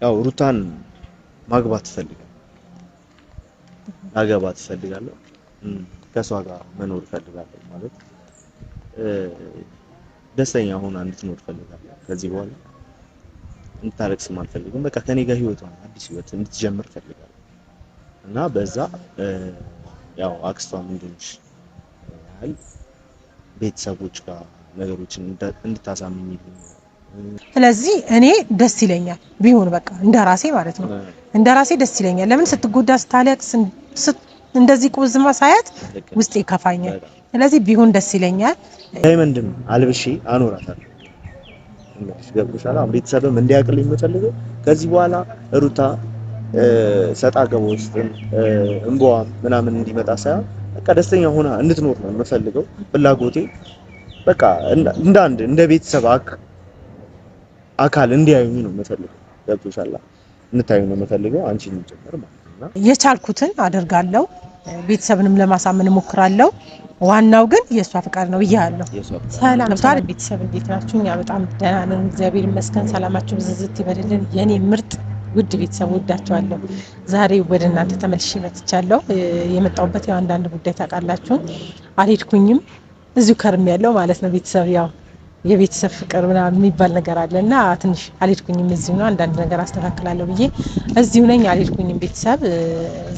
ያው ሩታን ማግባት ፈልጋለሁ ከሷ ጋር መኖር ፈልጋለሁ ማለት ደስተኛ ሆና እንድትኖር ፈልጋለሁ ከዚህ በኋላ እንታረቅስም አልፈልግም በቃ ከኔ ጋር ህይወቷን አዲስ ህይወት እንድትጀምር ፈልጋለሁ እና በዛ ያው አክስቷ ምንድነሽ ያህል ቤተሰቦች ጋር ነገሮችን እንድታሳምኝልኝ ስለዚህ እኔ ደስ ይለኛል ቢሆን በቃ እንደራሴ ማለት ነው እንደራሴ ደስ ይለኛል ለምን ስትጎዳ ስታለቅስ እንደዚህ ቁዝማ ሳያት ውስጤ ከፋኛል ስለዚህ ቢሆን ደስ ይለኛል ዳይመንድም አልብሺ አኖራታለሁ እንግዲህ ገብቶሻል ቤተሰብም እንዲያቅልኝ የምፈልገው ከዚህ በኋላ ሩታ ሰጣ ገባ ውስጥ እንቧ ምናምን እንዲመጣ ሳይሆን በቃ ደስተኛ ሆና እንድትኖር ነው የምፈልገው ፍላጎቴ በቃ እንደ ቤተሰብ አካል እንዲያዩኝ ነው የምፈልገው ገብቶሻል እንታዩኝ ነው የምፈልገው አንቺን ጭምር ማለት ነው የቻልኩትን አደርጋለሁ ቤተሰብንም ለማሳመን እሞክራለሁ ዋናው ግን የሷ ፍቃድ ነው ይያለሁ ሰላም ታል ቤተሰብ እንዴት ናችሁ ያ በጣም ደህና ነን እግዚአብሔር ይመስገን ሰላማችሁ ብዝዝት ይበልልን የኔ ምርጥ ውድ ቤተሰብ ወዳችኋለሁ ዛሬ ወደ እናንተ ተመልሼ መጥቻለሁ የመጣሁበት ያው አንዳንድ ጉዳይ ታውቃላችሁ አልሄድኩኝም እዚሁ ከርም ያለው ማለት ነው ቤተሰብ ያው የቤተሰብ ፍቅር ምናምን የሚባል ነገር አለና ትንሽ አልሄድኩኝም እዚሁ ነው አንዳንድ ነገር አስተካክላለሁ ብዬ እዚሁ ነኝ አልሄድኩኝም ቤተሰብ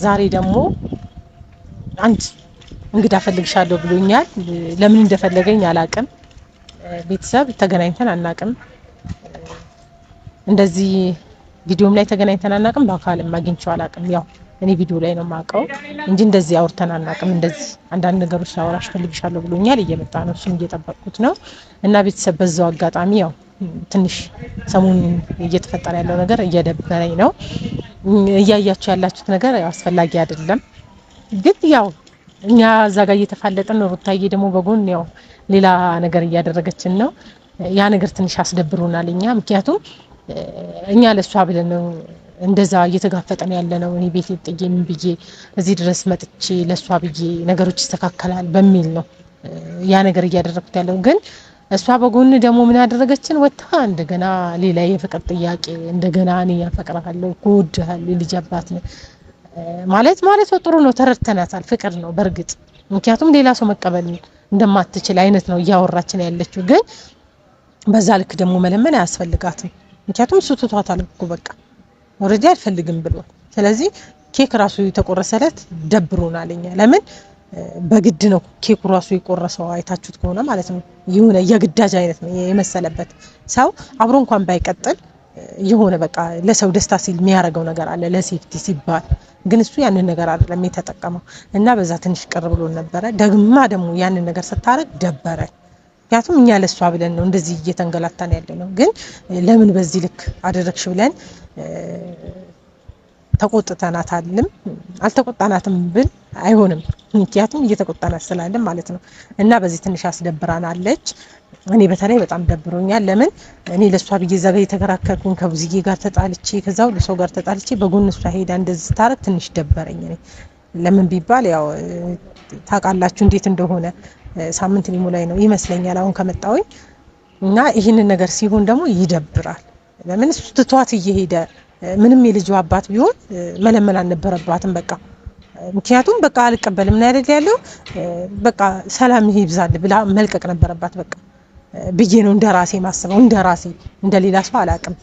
ዛሬ ደግሞ አንድ እንግዳ ፈልግሻለሁ ብሎኛል ለምን እንደፈለገኝ አላቅም ቤተሰብ ተገናኝተን አናቅም እንደዚህ ቪዲዮም ላይ ተገናኝተን አናቅም በአካልም አግኝቼው አላቅም ያው እኔ ቪዲዮ ላይ ነው ማቀው እንጂ እንደዚህ አውርተን አናቅም እንደዚህ አንዳንድ ነገሮች ላወራሽ ፈልግሻለሁ ብሎኛል እየመጣ ነው እሱን እየጠበቅኩት ነው እና ቤተሰብ በዛው አጋጣሚ ያው ትንሽ ሰሞኑን እየተፈጠረ ያለው ነገር እየደበረኝ ነው እያያችሁ ያላችሁት ነገር ያው አስፈላጊ አይደለም ግን ያው እኛ እዛ ጋር እየተፋለጠን ነው ሩታዬ ደግሞ በጎን ያው ሌላ ነገር እያደረገችን ነው ያ ነገር ትንሽ አስደብሮናል እኛ ምክንያቱም እኛ ለሷ ብለን ነው እንደዛ እየተጋፈጠን ያለ ነው እኔ ቤት ጥዬ ምን ብዬ እዚህ ድረስ መጥቼ ለሷ ብዬ ነገሮች ይስተካከላል በሚል ነው ያ ነገር እያደረኩት ያለው ግን እሷ በጎን ደግሞ ምን ያደረገችን ወጣ እንደገና ሌላ የፍቅር ጥያቄ እንደገና እኔ ያፈቅራለሁ ጎድሃል ልጅ አባት ነው ማለት ጥሩ ነው ተረድተናታል ፍቅር ነው በርግጥ ምክንያቱም ሌላ ሰው መቀበል እንደማትችል አይነት ነው ያወራችን ያለችው ግን በዛ ልክ ደግሞ መለመን አያስፈልጋትም ምክንያቱም ሱቱቷታል እኮ በቃ ኦሬዲ አልፈልግም ብሎ ስለዚህ ኬክ ራሱ የተቆረሰለት ደብሮናልኛ ለምን በግድ ነው ኬኩ ራሱ የቆረሰው አይታችሁት ከሆነ ማለት ነው የሆነ የግዳጅ አይነት ነው የመሰለበት ሰው አብሮ እንኳን ባይቀጥል የሆነ በቃ ለሰው ደስታ ሲል የሚያረጋው ነገር አለ ለሴፍቲ ሲባል ግን እሱ ያንን ነገር አይደለም የተጠቀመው እና በዛ ትንሽ ቅር ብሎ ነበር ደግሞ ያንን ነገር ስታረግ ደበረ ያቱም እኛ ለሷ ብለን ነው እንደዚህ እየተንገላታን ያለነው ግን ለምን በዚህ ልክ አደረክሽ ብለን ተቆጥተናታልም አልተቆጣናትም ብል አይሆንም ምክንያቱም እየተቆጣናት ስላለን ማለት ነው እና በዚህ ትንሽ አስደብራናለች እኔ በተለይ በጣም ደብሮኛል ለምን እኔ ለሷ ብዬ ዘጋ የተከራከርኩኝ ከብዝዬ ጋር ተጣልቼ ከዛው ለሰው ጋር ተጣልቼ በጎን እሷ ሄዳ እንደዚህ ታረክ ትንሽ ደበረኝ እኔ ለምን ቢባል ያው ታውቃላችሁ እንዴት እንደሆነ ሳምንት ሊሞላኝ ነው ይመስለኛል አሁን ከመጣሁኝ እና ይሄንን ነገር ሲሆን ደግሞ ይደብራል ለምን እሱ ትቷት እየሄደ ምንም የልጅ አባት ቢሆን መለመን አልነበረባትም በቃ ምክንያቱም በቃ አልቀበልም ነው አይደል ያለው በቃ ሰላም ይብዛል ብላ መልቀቅ ነበረባት በቃ ብዬ ነው እንደራሴ ማስበው እንደራሴ እንደሌላ ሰው አላቅም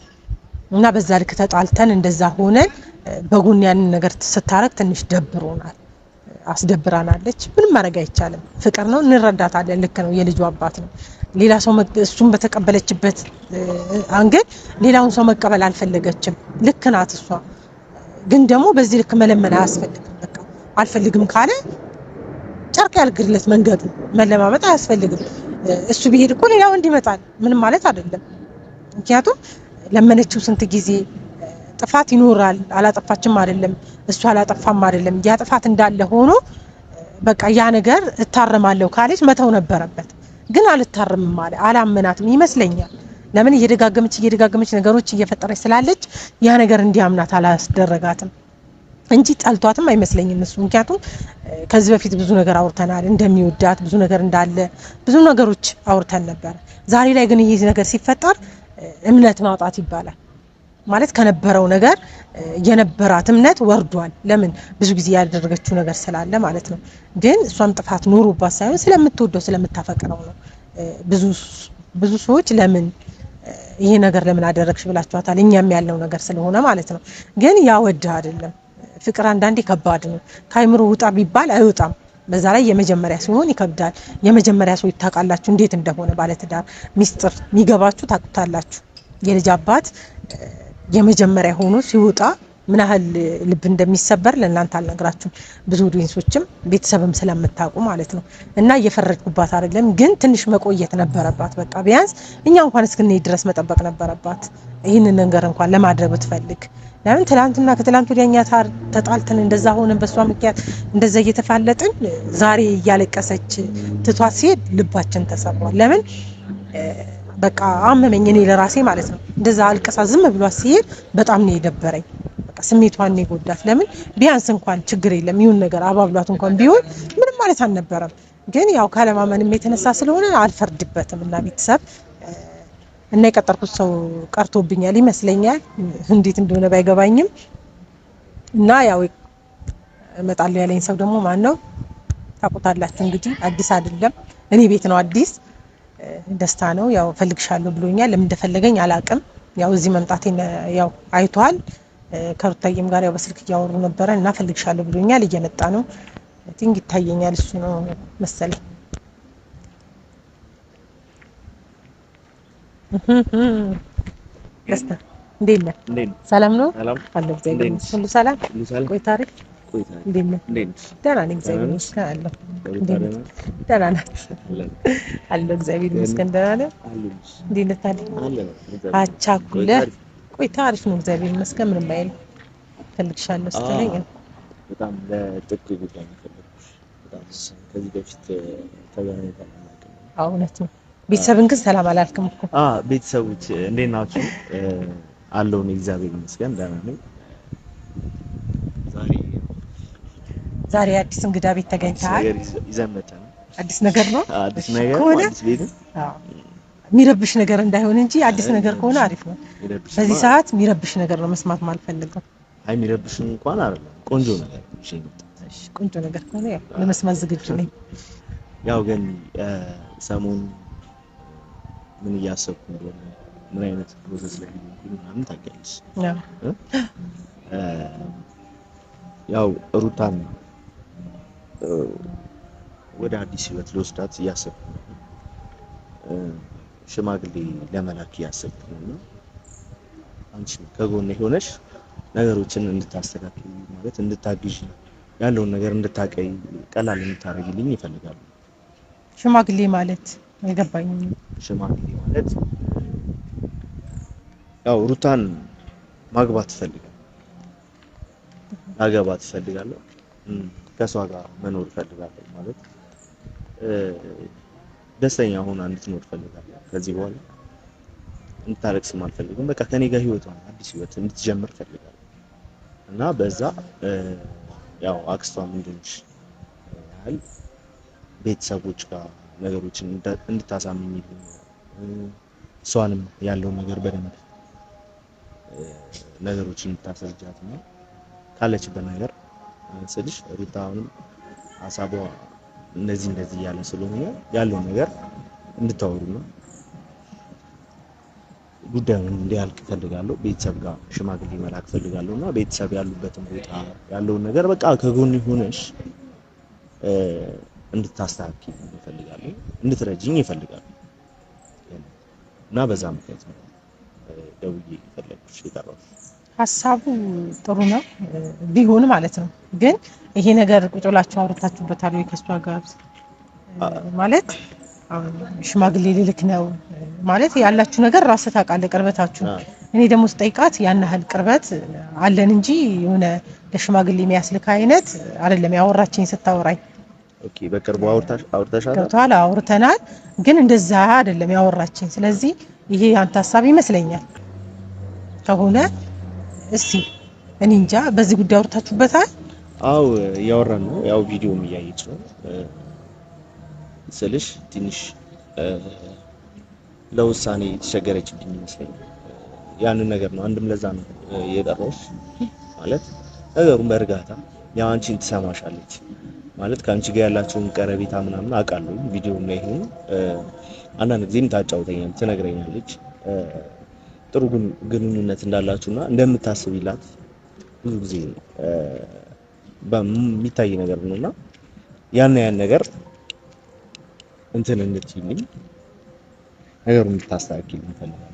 እና በዛ ልክ ተጣልተን እንደዛ ሆነን በጎን ያንን ነገር ስታረክ ትንሽ ደብሮናል አስደብራናለች ምንም ማድረግ አይቻልም ፍቅር ነው እንረዳታለን ልክ ነው የልጅ አባት ነው ሌላ ሰው እሱን በተቀበለችበት አንገል ሌላውን ሰው መቀበል አልፈለገችም ልክ ናት እሷ ግን ደግሞ በዚህ ልክ መለመን አያስፈልግም በቃ አልፈልግም ካለ ጨርቅ ያልግርለት መንገዱ መለማመጥ አያስፈልግም እሱ ቢሄድ እኮ ሌላው እንዲመጣል ምንም ማለት አይደለም ምክንያቱም ለመነችው ስንት ጊዜ ጥፋት ይኖራል አላጠፋችም አይደለም እሱ አላጠፋም አይደለም ያ ጥፋት እንዳለ ሆኖ በቃ ያ ነገር እታረማለሁ ካለች መተው ነበረበት ግን አልታረምም ማለት አላመናትም ይመስለኛል ለምን እየደጋገመች ነገሮች እየፈጠረች ስላለች ያ ነገር እንዲያምናት አላስደረጋትም እንጂ ጣልቷትም አይመስለኝም እሱ ምክንያቱም ከዚህ በፊት ብዙ ነገር አውርተናል እንደሚወዳት ብዙ ነገር እንዳለ ብዙ ነገሮች አውርተን ነበር ዛሬ ላይ ግን ይሄ ነገር ሲፈጠር እምነት ማጣት ይባላል ማለት ከነበረው ነገር የነበራት እምነት ወርዷል። ለምን ብዙ ጊዜ ያደረገችው ነገር ስላለ ማለት ነው። ግን እሷም ጥፋት ኖሮባት ሳይሆን ስለምትወደው ስለምታፈቅረው ነው። ብዙ ሰዎች ለምን ይሄ ነገር ለምን አደረግሽ ብላችኋታል። እኛም ያለው ነገር ስለሆነ ማለት ነው። ግን ያወደ አይደለም። ፍቅር አንዳንዴ ከባድ ነው። ከአይምሮ ውጣ ቢባል አይወጣም። በዛ ላይ የመጀመሪያ ሲሆን ይከብዳል። የመጀመሪያ ሰው ታውቃላችሁ እንዴት እንደሆነ ባለትዳር ሚስጥር የሚገባችሁ ታውቁታላችሁ። የልጅ አባት የመጀመሪያ ሆኖ ሲወጣ ምን ያህል ልብ እንደሚሰበር ለእናንተ አልነግራችሁም። ብዙ ዲንሶችም ቤተሰብም ስለምታውቁ ማለት ነው። እና እየፈረድኩባት አይደለም፣ ግን ትንሽ መቆየት ነበረባት። በቃ ቢያንስ እኛ እንኳን እስክንሄድ ድረስ መጠበቅ ነበረባት። ይህንን ነገር እንኳን ለማድረግ ብትፈልግ ለምን ትላንትና ከትላንት ወዲያ እኛ ተጣልተን እንደዛ ሆነን በሷ ምክንያት እንደዛ እየተፋለጥን ዛሬ እያለቀሰች ትቷት ሲሄድ ልባችን ተሰብሯል። ለምን በቃ አመመኝ እኔ ለራሴ ማለት ነው። እንደዛ አልቀሳ ዝም ብሏት ሲሄድ በጣም ነው የደበረኝ። በቃ ስሜቷን ነው የጎዳት። ለምን ቢያንስ እንኳን ችግር የለም ይሁን ነገር አባብሏት እንኳን ቢሆን ምንም ማለት አልነበረም። ግን ያው ካለማመንም የተነሳ ስለሆነ አልፈርድበትም እና ቤተሰብ እና የቀጠርኩት ሰው ቀርቶብኛል ይመስለኛል። እንዴት እንደሆነ ባይገባኝም እና ያው እመጣለሁ ያለኝ ሰው ደግሞ ማን ነው ታውቁታላችሁ። እንግዲህ አዲስ አይደለም እኔ ቤት ነው አዲስ ደስታ ነው። ያው ፈልግሻለሁ ብሎኛል። ለምን እንደፈለገኝ አላቅም። ያው እዚህ መምጣቴን ያው አይቷል። ከሩታዬም ጋር ያው በስልክ እያወሩ ነበረ እና ፈልግሻለሁ ብሎኛል። እየመጣ ነው ቲንግ ይታየኛል። እሱ ነው መሰለኝ። ደስታ እንዴት ነህ? ሰላም ነው አለ እግዚአብሔር ይመስገን። ሁሉ ሰላም ቆይ ታሪክ እንዴት ነህ? ደህና ነኝ እግዚአብሔር ይመስገን አለሁ። ደህና ናችሁ? አለሁ እግዚአብሔር ይመስገን ደህና ነህ? እንዴት ነህ ታዲያ? አቻኩለህ ቆይ ታሪክ ነው እግዚአብሔር ይመስገን ምንም አይልም። ፈልግሻለሁ ስትለኝ በጣም ለጥቅ ጉዳይ ነው የፈለኩሽ። በጣም ከዚህ በፊት ተገናኝተን አናውቅም። እውነት ነው። ቤተሰብን ግን ሰላም አላልክም እኮ። ቤተሰቦች እንዴት ናችሁ? አለሁ እኔ እግዚአብሔር ይመስገን ደህና ነኝ። ዛሬ አዲስ እንግዳ ቤት ተገኝተሃል። ይዘን መጣን። አዲስ ነገር ነው። አዲስ ነገር አዲስ ቤት የሚረብሽ ነገር እንዳይሆን እንጂ አዲስ ነገር ከሆነ አሪፍ ነው። በዚህ ሰዓት የሚረብሽ ነገር ነው መስማት ማልፈልገው። አይ የሚረብሽ እንኳን አይደለም ቆንጆ ነገር ነው። እሺ ቆንጆ ነገር ከሆነ ያው ለመስማት ዝግጁ ነኝ። ያው ግን ሰሞኑን ምን እያሰብኩ እንደሆነ ምን አይነት ፕሮሰስ ላይ እንደሆነ ምናምን ታውቂያለሽ። ያው ሩታን ወደ አዲስ ህይወት ልወስዳት እያሰብኩ ነው። ሽማግሌ ለመላክ እያሰብኩ ነው። አንቺ ከጎኔ ሆነሽ ነገሮችን እንድታስተካክል ማለት እንድታግዢ ያለውን ነገር እንድታቀይ ቀላል እንድታረጊልኝ ይፈልጋሉ። ሽማግሌ ማለት አይገባኝም። ሽማግሌ ማለት ያው ሩታን ማግባት ፈልጋለሁ፣ ማግባት ፈልጋለሁ፣ ከሷ ጋር መኖር ፈልጋለሁ ማለት ደስተኛ ሆና እንድትኖር ፈልጋለሁ። ከዚህ በኋላ እንድታለቅስም አልፈልግም። በቃ ከኔ ጋር ህይወቷን አዲስ ህይወት እንድትጀምር ፈልጋለሁ እና በዛ ያው አክስቷ ምንድነሽ ያህል ቤተሰቦች ጋር ነገሮችን እንድታሳምኝልኝ እሷንም ያለውን ነገር በደንብ ነገሮችን እንድታስረጃት ነው ካለችበት ነገር ስልሽ ሩታውንም ሀሳቧ እንደዚህ ያለ ስለሆነ ያለውን ነገር እንድታወሩ ነው። ጉዳዩን እንዲያልቅ ፈልጋለሁ። ቤተሰብ ጋር ሽማግሌ መላክ ፈልጋለሁና ቤተሰብ ያሉበትን ቦታ ያለውን ነገር በቃ ከጎን ሆነሽ እንድታስተካክል ፈልጋለሁ፣ እንድትረጂኝ ይፈልጋሉ እና በዛ ምክንያት ነው ደውዬ ፈለግኩሽ የጠራሁሽ። ሀሳቡ ጥሩ ነው ቢሆን ማለት ነው። ግን ይሄ ነገር ቁጭ ብላችሁ አውርታችሁበታል ወይ ከሷ ጋር? ማለት ሽማግሌ ልልክ ነው ማለት ያላችሁ ነገር ራስህ ታውቃለህ፣ ቅርበታችሁ። እኔ ደግሞ ስጠይቃት ያን ያህል ቅርበት አለን እንጂ የሆነ ለሽማግሌ የሚያስልክ አይነት አይደለም ያወራችኝ ስታወራኝ። ኦኬ በቅርቡ አውርተሻል? ገብቶሃል? አውርተናል፣ ግን እንደዛ አይደለም ያወራችኝ። ስለዚህ ይሄ አንተ ሀሳብ ይመስለኛል ከሆነ እስቲ እኔ እንጃ። በዚህ ጉዳይ አውርታችሁበታል? አው ያወራን ነው። ያው ቪዲዮም እያየች ነው ስልሽ ትንሽ ለውሳኔ ተቸገረችብኝ ይመስለኛል። ያንን ነገር ነው አንድም ለዛ ነው የጠራሁሽ ማለት ነገሩን በእርጋታ ያው አንቺን ትሰማሻለች ማለት ከአንቺ ጋር ያላችሁን ቀረቤታ ምናምን አውቃለሁ ቪዲዮ ላይ ይሁን አንዳንድ ጊዜም ታጫውተኛለች ትነግረኛለች ጥሩ ግንኙነት እንዳላችሁና እንደምታስቢላት ብዙ ጊዜ በሚታይ ነገር ነውና ያን ነገር እንትን እንድትይልኝ ነገሩን እንድታስተካክልኝ እፈልጋለሁ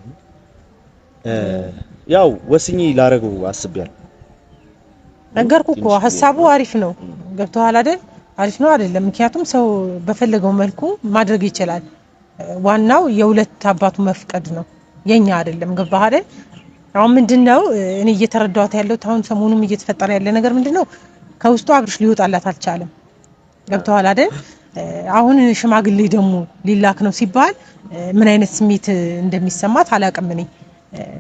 ያው ወስኜ ላረገው አስቤያለሁ ነገርኩ እኮ ሐሳቡ አሪፍ ነው ገብቶሃል አይደል አሪፍ ነው አይደለም ምክንያቱም ሰው በፈለገው መልኩ ማድረግ ይችላል ዋናው የሁለት አባቱ መፍቀድ ነው የኛ አይደለም ገባህ አይደል አሁን ምንድነው እኔ እየተረዳሁት ያለው አሁን ሰሞኑን እየተፈጠረ ያለ ነገር ምንድነው ከውስጡ አብርሽ ሊወጣላት አልቻለም ገብቶሃል አይደል አሁን ሽማግሌ ደግሞ ሊላክ ነው ሲባል ምን አይነት ስሜት እንደሚሰማት አላውቅም እኔ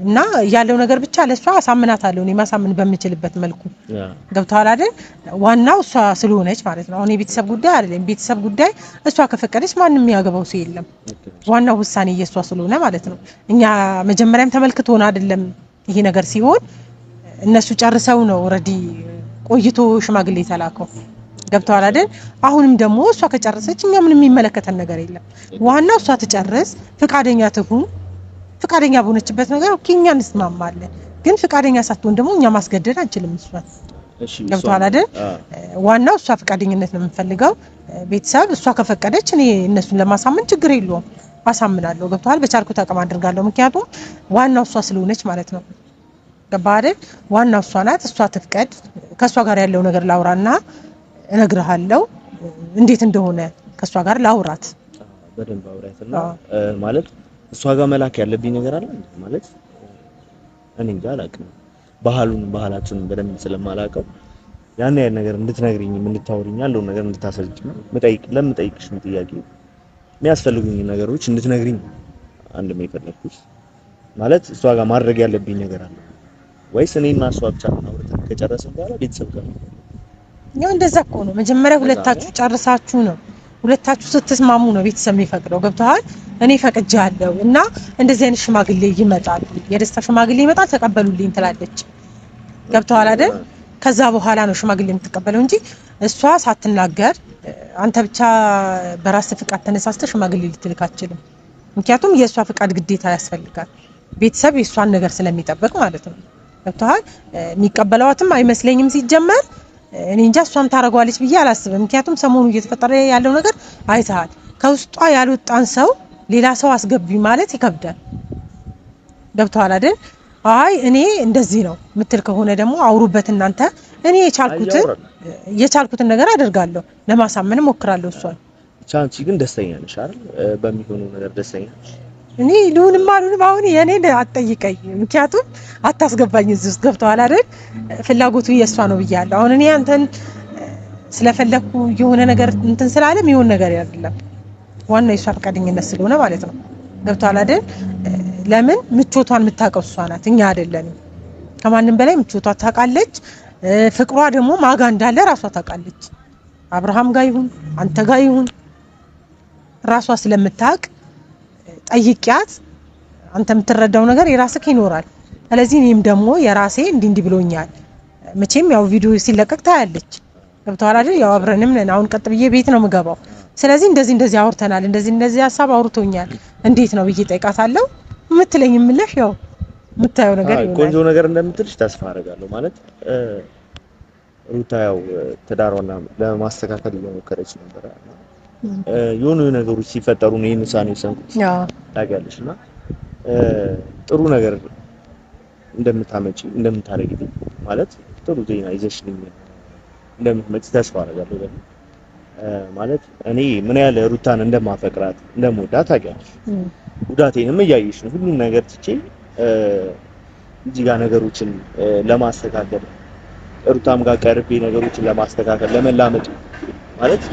እና ያለው ነገር ብቻ ለሷ አሳምናታለሁ እኔ ማሳመን በምችልበት መልኩ ገብቷል አይደል ዋናው እሷ ስለሆነች ማለት ነው አሁን የቤተሰብ ጉዳይ አይደለም ቤተሰብ ጉዳይ እሷ ከፈቀደች ማንንም ያገባው ሰው የለም ዋናው ውሳኔ የሷ ስለሆነ ማለት ነው እኛ መጀመሪያም ተመልክቶን አይደለም ይሄ ነገር ሲሆን እነሱ ጨርሰው ነው ኦሬዲ ቆይቶ ሽማግሌ ተላከው ገብቷል አይደል አሁንም ደግሞ እሷ ከጨረሰች እኛ ምንም የሚመለከተን ነገር የለም ዋናው እሷ ትጨርስ ፍቃደኛ ትሁን ፍቃደኛ በሆነችበት ነገር ኦኬ እኛ እንስማማለን ግን ፍቃደኛ ሳትሆን ደግሞ እኛ ማስገደድ አንችልም እሷን እሺ ገብቷል አይደል ዋናው እሷ ፍቃደኝነት ነው የምንፈልገው ቤተሰብ እሷ ከፈቀደች እኔ እነሱን ለማሳመን ችግር የለውም አሳምናለሁ ገብቷል በቻልኩት አቅም አድርጋለሁ ምክንያቱም ዋናው እሷ ስለሆነች ማለት ነው ገባህ አይደል ዋናው እሷ ናት እሷ ትፍቀድ ከሷ ጋር ያለው ነገር ላውራና እነግርሃለሁ እንዴት እንደሆነ ከሷ ጋር ላውራት በደንብ አውራትና ማለት እሷ ጋር መላክ ያለብኝ ነገር አለ ማለት እኔ እንጃ አላውቅም ባህላችንን በደንብ ስለማላውቀው ያን ነገር እንድትነግሪኝ እንድታወሪኝ ያለው ነገር እንድታሰልጭኝ ለምጠይቅሽ ጥያቄ የሚያስፈልጉኝ ነገሮች እንድትነግሪኝ አንድ የፈለኩሽ ማለት እሷ ጋር ማድረግ ያለብኝ ነገር አለ ወይስ እኔና እሷ ብቻ አውርተን ከጨረስን በኋላ ቤተሰብ ጋር ያው እንደዛ እኮ ነው መጀመሪያ ሁለታችሁ ጨርሳችሁ ነው ሁለታችሁ ስትስማሙ ነው ቤተሰብ የሚፈቅደው ገብቷል እኔ ፈቅጃለሁ እና እንደዚህ አይነት ሽማግሌ ይመጣል የደስታ ሽማግሌ ይመጣል ተቀበሉልኝ ትላለች ገብቷል አይደል ከዛ በኋላ ነው ሽማግሌ የምትቀበለው እንጂ እሷ ሳትናገር አንተ ብቻ በራስ ፍቃድ ተነሳስተህ ሽማግሌ ልትልክ አትችልም ምክንያቱም የእሷ ፍቃድ ግዴታ ያስፈልጋል ቤተሰብ የእሷን ነገር ስለሚጠብቅ ማለት ነው ገብቷል የሚቀበለዋትም አይመስለኝም ሲጀመር እኔ እንጃ እሷም ታረጋለች ብዬ አላስብም ምክንያቱም ሰሞኑ እየተፈጠረ ያለው ነገር አይተሃል ከውስጧ ያልወጣን ሰው ሌላ ሰው አስገቢ ማለት ይከብዳል ገብቷል አይደል አይ እኔ እንደዚህ ነው ምትል ከሆነ ደግሞ አውሩበት እናንተ እኔ የቻልኩትን ነገር አደርጋለሁ ለማሳመን ሞክራለሁ እሷን ቻንቺ ግን ደስተኛ ነሽ አይደል በሚሆነው ነገር ደስተኛ እኔ ልሁንም አልሁንም አሁን የኔ አትጠይቀኝ ምክንያቱም አታስገባኝ እዚህ ውስጥ ገብቷል አይደል ፍላጎቱ የሷ ነው ብያለሁ አሁን እኔ አንተን ስለፈለኩ የሆነ ነገር እንትን ስላለም ይሁን ነገር አይደለም ዋናው የሷ ፈቃደኝነት ስለሆነ ማለት ነው ገብቷል አይደል ለምን ምቾቷን የምታውቀው እሷ ናት እኛ አይደለንም ከማንም በላይ ምቾቷ ታውቃለች ፍቅሯ ደግሞ ማጋ እንዳለ ራሷ ታውቃለች አብርሃም ጋር ይሁን አንተ ጋር ይሁን ራሷ ስለምታውቅ ጠይቂያት አንተ የምትረዳው ነገር የራስህ ይኖራል ስለዚህ እኔም ደግሞ የራሴ እንዲህ ብሎኛል መቼም ያው ቪዲዮ ሲለቀቅ ታያለች ገብቷል አይደል ያው አብረንም ነን አሁን ቀጥ ብዬ ቤት ነው የምገባው ስለዚህ እንደዚህ አውርተናል እንደዚህ ሐሳብ አውርቶኛል እንዴት ነው ብዬ ጠይቃታለሁ የምትለኝ ምልሽ ያው የምታየው ነገር ይሆናል ቆንጆ ነገር እንደምትልሽ ተስፋ አደርጋለሁ ማለት ሩታ ያው ትዳሯን ለማስተካከል እየሞከረች ነበር የሆኑ ነገሮች ሲፈጠሩ ነው የምሳኔ ሰንኩት ታውቂያለሽና ጥሩ ነገር እንደምታመጪ እንደምታረጊልኝ ማለት ጥሩ ዜና ይዘሽልኝ እንደምትመጪ ተስፋ አደርጋለሁ ማለት እኔ ምን ያህል ሩታን እንደማፈቅራት እንደምወዳት ታውቂያለሽ ጉዳቴንም እያየሽ ነው ሁሉም ነገር ትቼ እዚህ ጋር ነገሮችን ለማስተካከል ሩታም ጋር ቀርቤ ነገሮችን ለማስተካከል ለመላመድ ማለት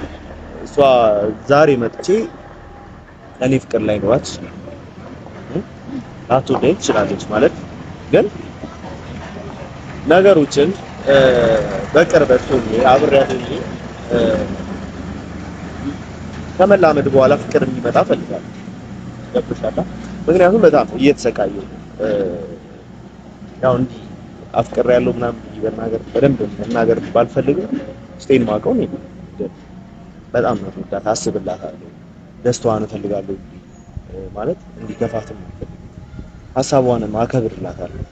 እሷ ዛሬ መጥቼ እኔ ፍቅር ላይ ነው አትወደኝ ትችላለች ማለት ግን ነገሮችን በቅርበት ሆኜ አብሬያት ሆኜ ከመላመድ በኋላ ፍቅር እንዲመጣ ፈልጋለሁ ገብቶሻል ምክንያቱም በጣም እየተሰቃየሁ ያው እንዲህ አፍቅር ያለው ምናምን ይበናገር በደንብ መናገር ባልፈልግም ስቴን ማቀው ነው በጣም ነው ወዳት አስብላታለሁ ደስታዋን እፈልጋለሁ ማለት እንዲከፋትም ሀሳቧንም አከብርላታለሁ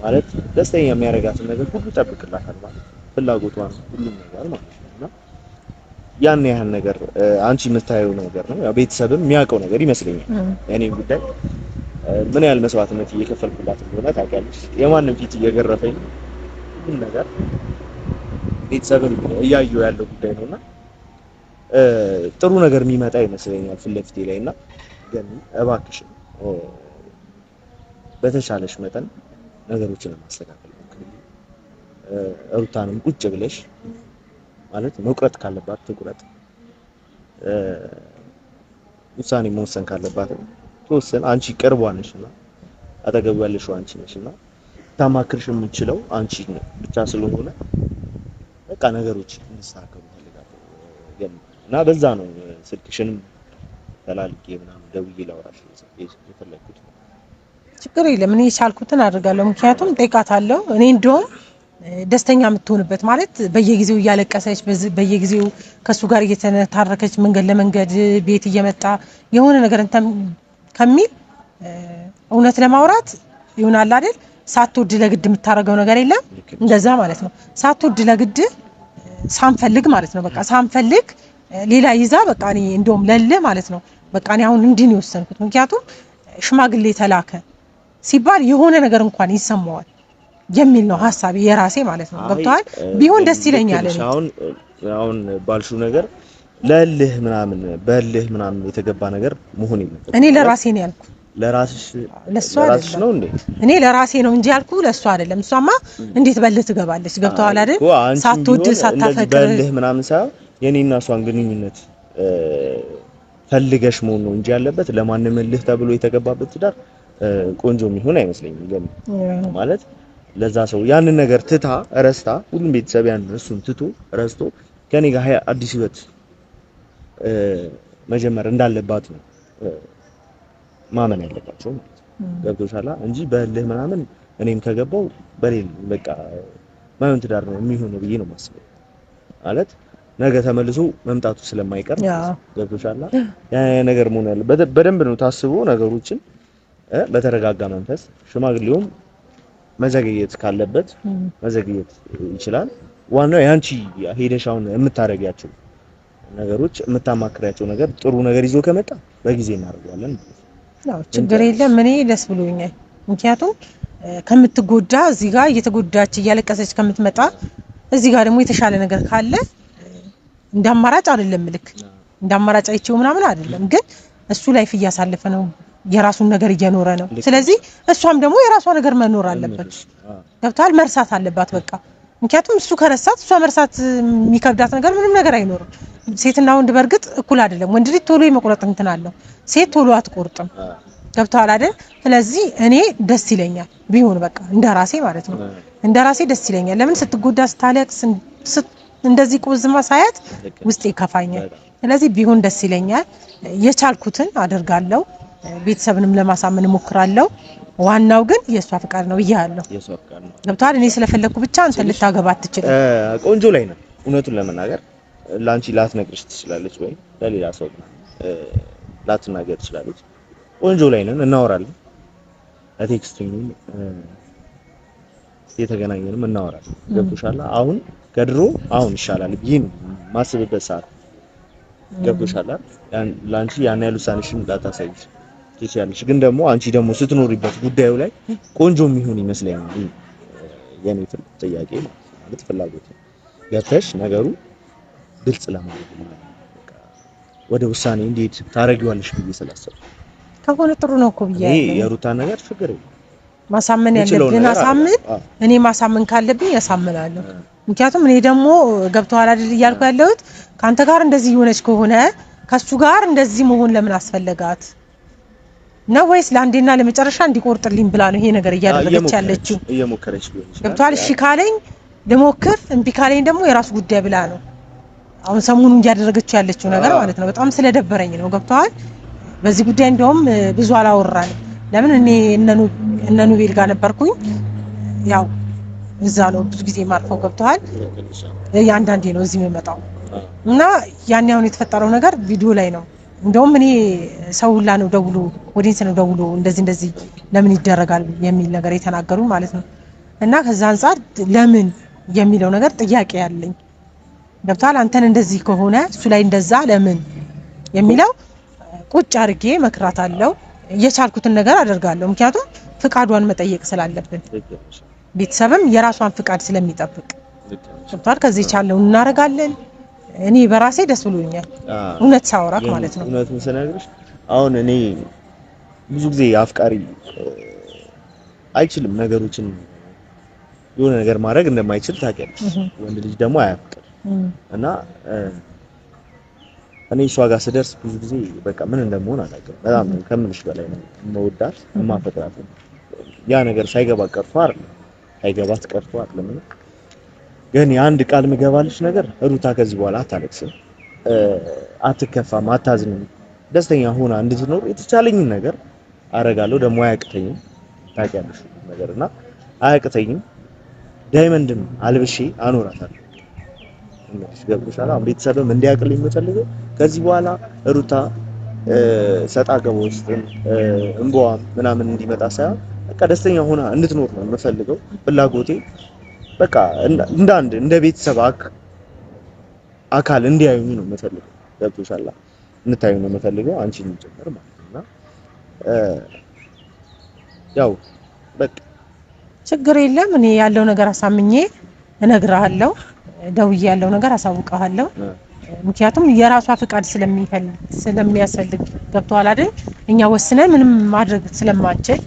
ማለት ደስተኛ የሚያረጋትን ነገር ሁሉ ጠብቅላታለሁ ማለት ፍላጎቷን ሁሉም ነገር ማለት ነውና ያን ያህል ነገር አንቺ የምታየው ነገር ነው ያው ቤተሰብም የሚያውቀው ነገር ይመስለኛል እኔ ጉዳይ ምን ያህል መስዋዕትነት እየከፈልኩላት እንደሆነ ታውቂያለሽ የማንም ፊት እየገረፈኝ ሁሉ ነገር ቤተሰብም እያየው ያለው ጉዳይ ነውና ጥሩ ነገር የሚመጣ ይመስለኛል ፍለፍቴ ላይና ግን እባክሽ በተሻለሽ መጠን ነገሮችን ማስተካከል ሩታንም ቁጭ ብለሽ ማለት መቁረጥ ካለባት ትቁረጥ ውሳኔ መወሰን ካለባት ተወሰን አንቺ ቅርቧ ነሽና አጠገቡ ያለሽው አንቺ ነሽና ታማክርሽ የምትችለው አንቺ ብቻ ስለሆነ በቃ ነገሮች እንስተካከሉ ፈልጋለሁ እና በዛ ነው ስልክሽንም ተላልቄ ምናምን ደውዬ ላወራሽ የፈለኩት ችግር የለም እኔ ቻልኩትን አድርጋለሁ ምክንያቱም ጠይቃታለሁ እኔ እንደውም ደስተኛ የምትሆንበት ማለት በየጊዜው እያለቀሰች በየጊዜው ከሱ ጋር እየተነታረከች መንገድ ለመንገድ ቤት እየመጣ የሆነ ነገር ከሚል እውነት ለማውራት ይሆናል አይደል ሳትወድ ለግድ የምታረገው ነገር የለም እንደዛ ማለት ነው ሳትወድ ለግድ ሳንፈልግ ማለት ነው በቃ ሳንፈልግ ሌላ ይዛ በቃ እኔ እንደውም ለለ ማለት ነው በቃ እኔ አሁን እንዲህ ነው የወሰንኩት ምክንያቱም ሽማግሌ ተላከ ሲባል የሆነ ነገር እንኳን ይሰማዋል የሚል ነው ሐሳብ የራሴ ማለት ነው ገብቷል ቢሆን ደስ ይለኛል አሁን ባልሹ ነገር ለልህ ምናምን በልህ ምናምን የተገባ ነገር መሆን የለበትም እኔ ለራሴ ነው ያልኩ ለራስሽ ነው እንዴ እኔ ለራሴ ነው እንጂ ያልኩ ለሷ አይደለም እሷማ እንዴት በልህ ትገባለች ገብቷል አይደል ሳትወድ ሳታፈቅር በልህ ምናምን ሳይሆን የኔና እሷን ግንኙነት ፈልገሽ መሆን ነው እንጂ ያለበት ለማንም ልህ ተብሎ የተገባበት ትዳር ቆንጆ የሚሆን አይመስለኝም ማለት ለዛ ሰው ያንን ነገር ትታ ረስታ ሁሉም ቤተሰብ ያን እሱን ትቶ ረስቶ ከኔ ጋር አዲስ ህይወት መጀመር እንዳለባት ነው ማመን ያለባቸው ማለት ነው ገብቶሻል እንጂ በልህ ምናምን እኔም ከገባው በሌላ በቃ ማይሆን ትዳር ነው የሚሆነው ብዬ ነው የማስበው ማለት ነገ ተመልሶ መምጣቱ ስለማይቀር ገብቶሻል ያ ነገር መሆን ያለበት በደንብ ነው ታስቦ ነገሮችን በተረጋጋ መንፈስ ሽማግሌውም መዘግየት ካለበት መዘግየት ይችላል ዋናው ያንቺ ሄደሻውን የምታረጋቸው ነገሮች የምታማክራቸው ነገር ጥሩ ነገር ይዞ ከመጣ በጊዜ እናደርጋለን ነው ችግር የለም እኔ ደስ ብሎኛል ምክንያቱም ከምትጎዳ እዚህ ጋር እየተጎዳች እያለቀሰች ከምትመጣ እዚህ ጋር ደግሞ የተሻለ ነገር ካለ እንዳማራጭ አይደለም ልክ እንዳማራጭ አይቼው ምናምን አይደለም ግን እሱ ላይፍ እያሳለፈ ነው የራሱን ነገር እየኖረ ነው ስለዚህ እሷም ደግሞ የራሷ ነገር መኖር አለበት ገብቷል መርሳት አለባት በቃ ምክንያቱም እሱ ከረሳት እሷ መርሳት የሚከብዳት ነገር ምንም ነገር አይኖርም ሴትና ወንድ በርግጥ እኩል አይደለም ወንድ ልጅ ቶሎ የመቆረጥ እንትን አለው ሴት ቶሎ አትቆርጥም ገብቷል አይደል ስለዚህ እኔ ደስ ይለኛል ቢሆን በቃ እንደራሴ ማለት ነው እንደራሴ ደስ ይለኛል ለምን ስትጎዳ ስታለቅስ እንደዚህ ቁዝማ ሳያት ውስጤ ከፋኛል ስለዚህ ቢሆን ደስ ይለኛል የቻልኩትን አደርጋለሁ ቤተሰብንም ለማሳመን ሞክራለሁ ዋናው ግን የሷ ፍቃድ ነው ይያለው የሷ ፍቃድ ነው ገብቷል እኔ ስለፈለኩ ብቻ አንተ ልታገባ አትችልም ቆንጆ ላይ ነው እውነቱን ለመናገር ላንቺ ላትነግርሽ ትችላለች ወይ ለሌላ ሰው ላትናገር ትችላለች ቆንጆ ላይ ነን እናወራለን ለቴክስቲንግ የተገናኘንም እናወራለን ገብቶሻል አሁን ከድሮ አሁን ይሻላል ይሄን ማስበበት ሰዓት ገብቶሻል ላንቺ ያን ያሉ ሳንሽን ላታሳይሽ ትችያለሽ ግን ደግሞ አንቺ ደግሞ ስትኖሪበት ጉዳዩ ላይ ቆንጆ የሚሆን ይመስለኛል የኔ ጥያቄ ማለት ፍላጎት ገብተሽ ነገሩ ግልጽ ለማድረግ በቃ ወደ ውሳኔ እንዴት ታረጊዋለሽ ብዬ ስላሰብኩ ከሆነ ጥሩ ነው እኮ ብያለሁ የሩታ ነገር ችግር የለም ማሳመን ያለብን አሳምን እኔ ማሳመን ካለብኝ ያሳምናለሁ ምክንያቱም እኔ ደግሞ ገብቷል አይደል እያልኩ ያለሁት ካንተ ጋር እንደዚህ ሆነች ከሆነ ከሱ ጋር እንደዚህ መሆን ለምን አስፈለጋት ነው ወይስ ለአንዴና ለመጨረሻ እንዲቆርጥልኝ ብላ ነው ይሄ ነገር እያደረገች ያለችው እየሞከረች ቢሆን ገብቷል እሺ ካለኝ ልሞክር እምቢ ካለኝ ደግሞ የራሱ ጉዳይ ብላ ነው አሁን ሰሞኑን እያደረገች ያለችው ነገር ማለት ነው በጣም ስለደበረኝ ነው ገብቷል በዚህ ጉዳይ እንደውም ብዙ አላወራንም ለምን እኔ እነ ኑቤል ጋር ነበርኩኝ። ያው እዛ ነው ብዙ ጊዜ ማርፈው ገብተዋል። ያንዳንዴ ነው እዚህ የምመጣው እና ያን ያሁን የተፈጠረው ነገር ቪዲዮ ላይ ነው። እንደውም እኔ ሰው ሁላ ነው ደውሎ ወዲንስ ነው ደውሎ እንደዚህ ለምን ይደረጋል የሚል ነገር የተናገሩ ማለት ነው። እና ከዛ አንፃር ለምን የሚለው ነገር ጥያቄ ያለኝ ገብቷል። አንተን እንደዚህ ከሆነ እሱ ላይ እንደዛ ለምን የሚለው ቁጭ አድርጌ መክራታለሁ። የቻልኩትን ነገር አደርጋለሁ። ምክንያቱም ፍቃዷን መጠየቅ ስላለብን ቤተሰብም የራሷን ፍቃድ ስለሚጠብቅ ገብቷል። ከዚህ ቻለው እናደርጋለን። እኔ በራሴ ደስ ብሎኛል እውነት ሳወራክ ማለት ነው። እውነቱን ስነግርሽ አሁን እኔ ብዙ ጊዜ አፍቃሪ አይችልም ነገሮችን የሆነ ነገር ማድረግ እንደማይችል ታውቂያለሽ። ወንድ ልጅ ደግሞ አያፍቅር እና እኔ እሷ ጋር ስደርስ ብዙ ጊዜ በቃ ምን እንደምሆን አላውቅም። በጣም ከምንሽ በላይ ነው የምወዳት የማፈቅራት። ያ ነገር ሳይገባ ቀርቶ አይደለም ሳይገባት ቀርቶ አይደለም። ግን የአንድ ቃል ምገባልሽ ነገር ሩታ ከዚህ በኋላ አታለቅስም፣ አትከፋም፣ አታዝንም። ደስተኛ ሆና እንድትኖር የተቻለኝን ነገር አረጋለሁ። ደግሞ አያቅተኝም ታውቂያለሽ ነገርና አያቅተኝም። ዳይመንድም አልብሼ አኖራታለሁ። እንግዲህ ገብቶሻል። አሁን ቤተሰብም እንዲያቅልኝ የምፈልገው ከዚህ በኋላ ሩታ ሰጣ ገባ ውስጥ እንቧም ምናምን እንዲመጣ ሳይሆን በቃ ደስተኛ ሆና እንድትኖር ነው የምፈልገው። ፍላጎቴ በቃ እንደ ቤተሰብ አካል እንዲያዩኝ ነው የምፈልገው። ገብቶሻል። እንታዩ ነው የምፈልገው አንቺን ጭምር ማለት ነውና ያው በቃ ችግር የለም። እኔ ያለው ነገር አሳምኜ እነግርሃለሁ። ደውዬ ያለው ነገር አሳውቀሃለሁ። ምክንያቱም የራሷ ፍቃድ ስለሚያስፈልግ ገብቷል አይደል? እኛ ወስነን ምንም ማድረግ ስለማንችል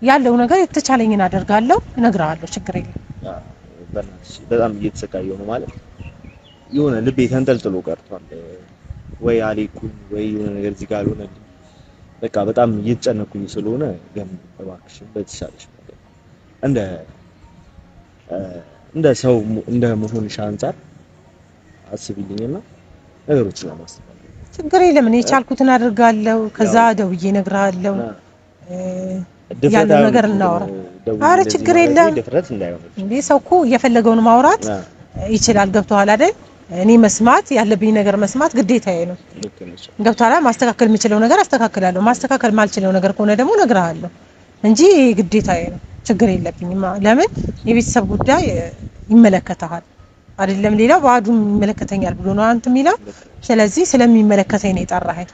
ያለው ነገር የተቻለኝን አደርጋለሁ፣ እነግርሃለሁ። ችግር የለም። በጣም እየተሰቃየሁ ነው ማለት የሆነ ልቤ ተንጠልጥሎ ቀርቷል። ወይ አልኩኝ ወይ የሆነ ነገር እዚህ ጋር ሆነ በቃ በጣም እየተጨነኩኝ ስለሆነ ግን እባክሽ በተሻለሽ ነገር እንደ ሰው እንደ መሆንሽ አንፃር አስቢልኝና ነገሮችን ለማስተካከል ችግር የለም። እኔ የቻልኩትን አደርጋለሁ። ከዛ ደውዬ እነግርሃለሁ። ያለው ነገር እናወራ። አረ ችግር የለም። እንዴ ሰው እኮ የፈለገውን ማውራት ይችላል። ገብቶሃል አይደል? እኔ መስማት ያለብኝ ነገር መስማት ግዴታዬ ነው። ገብቶሃል? ማስተካከል የምችለው ነገር አስተካክላለሁ። ማስተካከል ማልችለው ነገር ከሆነ ደግሞ እነግርሃለሁ እንጂ ግዴታዬ ነው። ችግር የለብኝም። ለምን የቤተሰብ ጉዳይ ይመለከታል አይደለም? ሌላው ባዱም ይመለከተኛል ብሎ ነው አንተ የሚለው። ስለዚህ ስለሚመለከተኝ ነው የጠራኸኝ።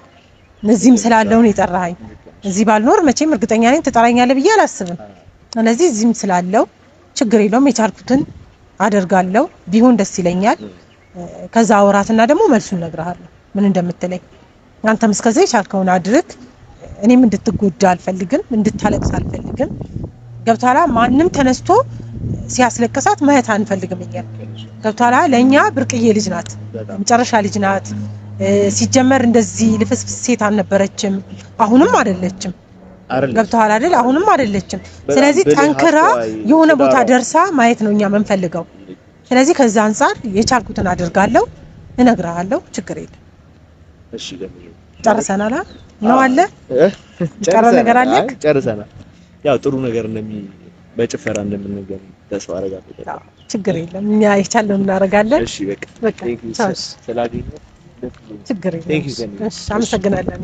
እዚህም ስላለው ነው የጠራኸኝ። እዚህ ባልኖር መቼም እርግጠኛ ነኝ ትጠራኛለህ ብዬ አላስብም። ስለዚህ እዚህም ስላለው ችግር የለውም። የቻልኩትን አደርጋለሁ። ቢሆን ደስ ይለኛል። ከዛ አውራትና ደግሞ መልሱን እነግርሃለሁ ምን እንደምትለኝ። አንተም እስከዚህ የቻልከውን አድርግ። እኔም እንድትጎዳ አልፈልግም፣ እንድታለቅስ አልፈልግም። ገብቷላ? ማንም ተነስቶ ሲያስለቅሳት ማየት አንፈልግም። እኛ ገብቷላ? ለኛ ብርቅዬ ልጅ ናት፣ መጨረሻ ልጅ ናት። ሲጀመር እንደዚህ ልፍስፍስ ሴት አልነበረችም፣ አሁንም አይደለችም። ገብቷላ አይደል? አሁንም አይደለችም። ስለዚህ ጠንክራ የሆነ ቦታ ደርሳ ማየት ነው እኛ የምንፈልገው። ስለዚህ ከዛ አንፃር የቻልኩትን አደርጋለሁ፣ እነግርሃለሁ። ችግር የለም። እሺ ገምዬ ጨርሰናል ነው አለ ቀረ ነገር አለ። ጨርሰናል። ያው ጥሩ ነገር በጭፈራ እንደምንገኝ ተስፋ አደርጋለሁ። ችግር የለም። እኛ የቻለውን እናደርጋለን። እሺ በቃ ቴንክ ዩ ስላገኘሁ ችግር የለም። እሺ አመሰግናለሁ።